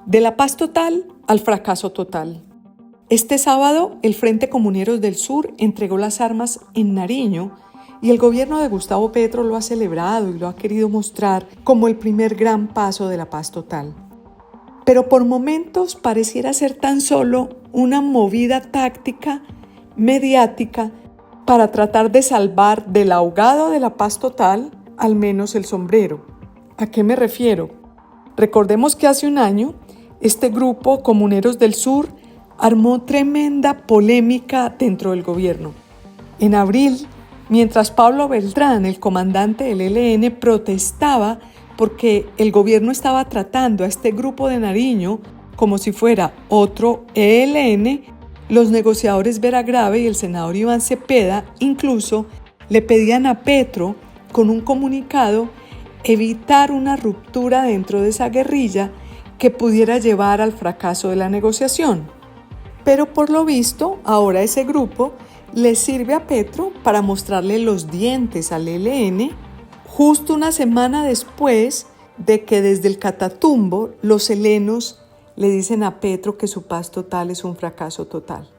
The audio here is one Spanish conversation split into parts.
De la paz total al fracaso total. Este sábado, el Frente Comuneros del Sur entregó las armas en Nariño y el gobierno de Gustavo Petro lo ha celebrado y lo ha querido mostrar como el primer gran paso de la paz total. Pero por momentos pareciera ser tan solo una movida táctica, mediática, para tratar de salvar del ahogado de la paz total al menos el sombrero. ¿A qué me refiero? Recordemos que hace un año, este grupo Comuneros del Sur armó tremenda polémica dentro del gobierno. En abril, mientras Pablo Beltrán, el comandante del ELN, protestaba porque el gobierno estaba tratando a este grupo de Nariño como si fuera otro ELN, los negociadores Vera Grave y el senador Iván Cepeda incluso le pedían a Petro, con un comunicado, evitar una ruptura dentro de esa guerrilla que pudiera llevar al fracaso de la negociación. Pero por lo visto, ahora ese grupo le sirve a Petro para mostrarle los dientes al ELN justo una semana después de que desde el Catatumbo los helenos le dicen a Petro que su paz total es un fracaso total.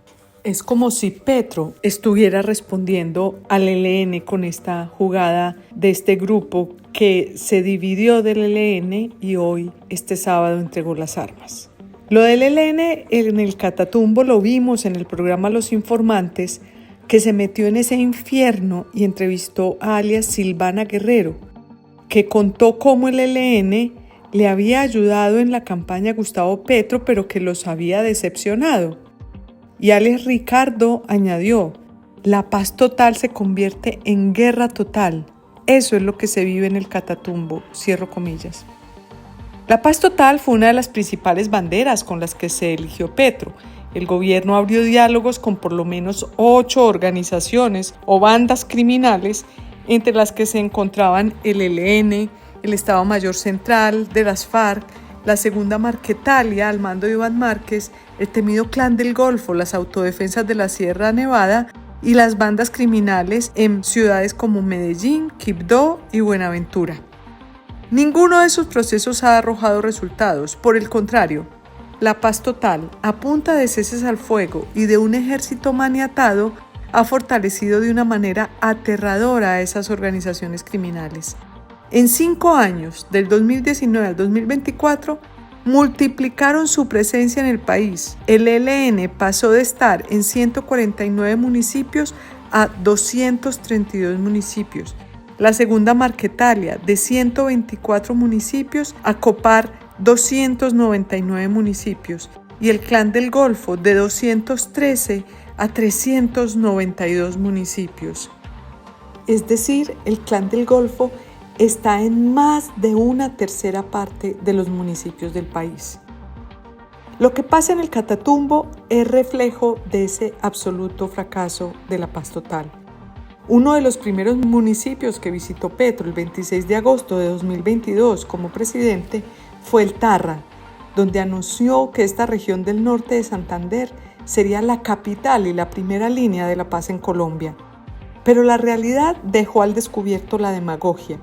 Es como si Petro estuviera respondiendo al ELN con esta jugada de este grupo que se dividió del ELN y hoy, este sábado, entregó las armas. Lo del ELN en el Catatumbo lo vimos en el programa Los Informantes, que se metió en ese infierno y entrevistó a alias Silvana Guerrero, que contó cómo el ELN le había ayudado en la campaña a Gustavo Petro, pero que los había decepcionado. Y Alex Ricardo añadió, la paz total se convierte en guerra total. Eso es lo que se vive en el Catatumbo, cierro comillas. La paz total fue una de las principales banderas con las que se eligió Petro. El gobierno abrió diálogos con por lo menos 8 organizaciones o bandas criminales, entre las que se encontraban el ELN, el Estado Mayor Central de las FARC, la Segunda Marquetalia al mando de Iván Márquez, el temido Clan del Golfo, las autodefensas de la Sierra Nevada y las bandas criminales en ciudades como Medellín, Quibdó y Buenaventura. Ninguno de esos procesos ha arrojado resultados, por el contrario, la paz total, a punta de ceses al fuego y de un ejército maniatado, ha fortalecido de una manera aterradora a esas organizaciones criminales. En 5 años, del 2019 al 2024, multiplicaron su presencia en el país. El ELN pasó de estar en 149 municipios a 232 municipios. La Segunda Marquetalia, de 124 municipios a copar 299 municipios. Y el Clan del Golfo, de 213 a 392 municipios. Es decir, el Clan del Golfo está en más de una tercera parte de los municipios del país. Lo que pasa en el Catatumbo es reflejo de ese absoluto fracaso de la paz total. Uno de los primeros municipios que visitó Petro el 26 de agosto de 2022 como presidente fue el Tarra, donde anunció que esta región del norte de Santander sería la capital y la primera línea de la paz en Colombia. Pero la realidad dejó al descubierto la demagogia.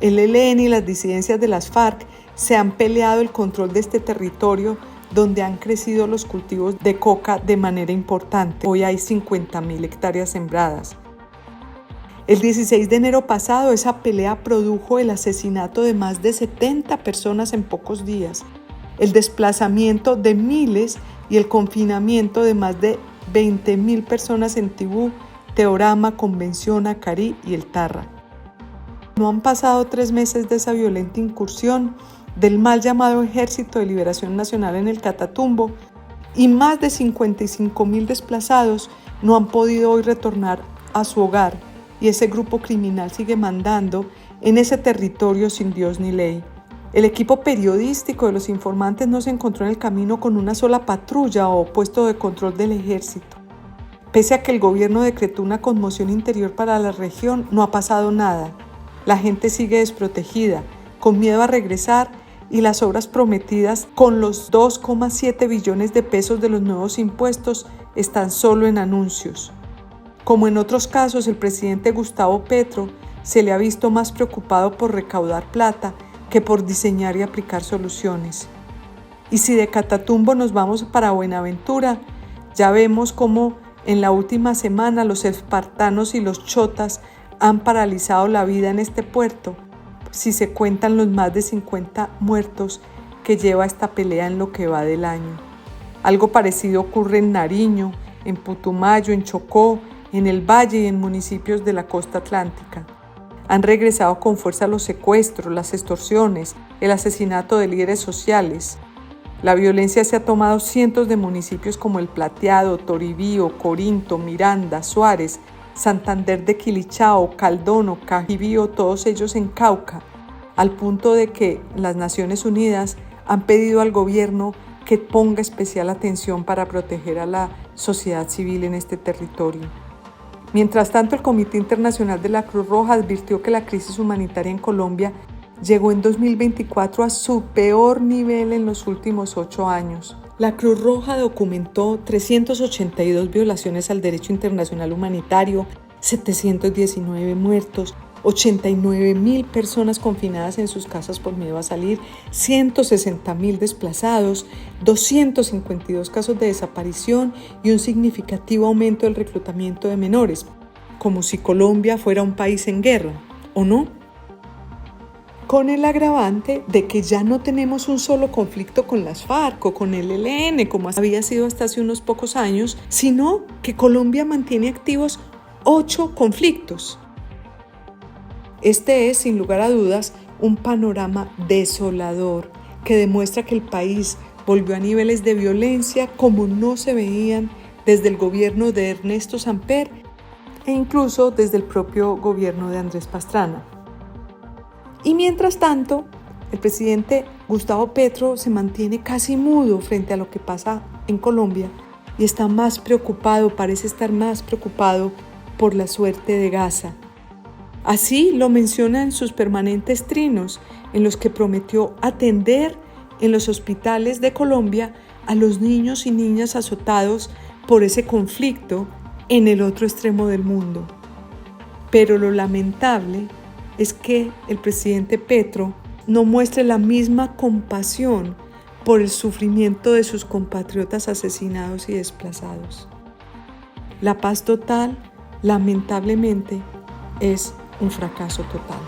El ELN y las disidencias de las FARC se han peleado el control de este territorio donde han crecido los cultivos de coca de manera importante. Hoy hay 50.000 hectáreas sembradas. El 16 de enero pasado, esa pelea produjo el asesinato de más de 70 personas en pocos días, el desplazamiento de miles y el confinamiento de más de 20.000 personas en Tibú, Teorama, Convención, Acarí y el Tarra. No han pasado 3 meses de esa violenta incursión del mal llamado Ejército de Liberación Nacional en el Catatumbo y más de 55.000 desplazados no han podido hoy retornar a su hogar y ese grupo criminal sigue mandando en ese territorio sin Dios ni ley. El equipo periodístico de Los Informantes no se encontró en el camino con una sola patrulla o puesto de control del ejército. Pese a que el gobierno decretó una conmoción interior para la región, no ha pasado nada. La gente sigue desprotegida, con miedo a regresar y las obras prometidas con los 2,7 billones de pesos de los nuevos impuestos están solo en anuncios. Como en otros casos, el presidente Gustavo Petro se le ha visto más preocupado por recaudar plata que por diseñar y aplicar soluciones. Y si de Catatumbo nos vamos para Buenaventura, ya vemos cómo en la última semana los espartanos y los chotas han paralizado la vida en este puerto, si se cuentan los más de 50 muertos que lleva esta pelea en lo que va del año. Algo parecido ocurre en Nariño, en Putumayo, en Chocó, en el Valle y en municipios de la costa atlántica. Han regresado con fuerza los secuestros, las extorsiones, el asesinato de líderes sociales. La violencia se ha tomado cientos de municipios como El Plateado, Toribío, Corinto, Miranda, Suárez, Santander de Quilichao, Caldono, Cajibío, todos ellos en Cauca, al punto de que las Naciones Unidas han pedido al gobierno que ponga especial atención para proteger a la sociedad civil en este territorio. Mientras tanto, el Comité Internacional de la Cruz Roja advirtió que la crisis humanitaria en Colombia llegó en 2024 a su peor nivel en los últimos 8 años. La Cruz Roja documentó 382 violaciones al derecho internacional humanitario, 719 muertos, 89.000 personas confinadas en sus casas por miedo a salir, 160.000 desplazados, 252 casos de desaparición y un significativo aumento del reclutamiento de menores, como si Colombia fuera un país en guerra, ¿o no? Con el agravante de que ya no tenemos un solo conflicto con las FARC o con el ELN, como había sido hasta hace unos pocos años, sino que Colombia mantiene activos 8 conflictos. Este es, sin lugar a dudas, un panorama desolador que demuestra que el país volvió a niveles de violencia como no se veían desde el gobierno de Ernesto Samper e incluso desde el propio gobierno de Andrés Pastrana. Y mientras tanto, el presidente Gustavo Petro se mantiene casi mudo frente a lo que pasa en Colombia y está más preocupado, parece estar más preocupado por la suerte de Gaza. Así lo menciona en sus permanentes trinos, en los que prometió atender en los hospitales de Colombia a los niños y niñas azotados por ese conflicto en el otro extremo del mundo. Pero lo lamentable es que el presidente Petro no muestre la misma compasión por el sufrimiento de sus compatriotas asesinados y desplazados. La paz total, lamentablemente, es un fracaso total.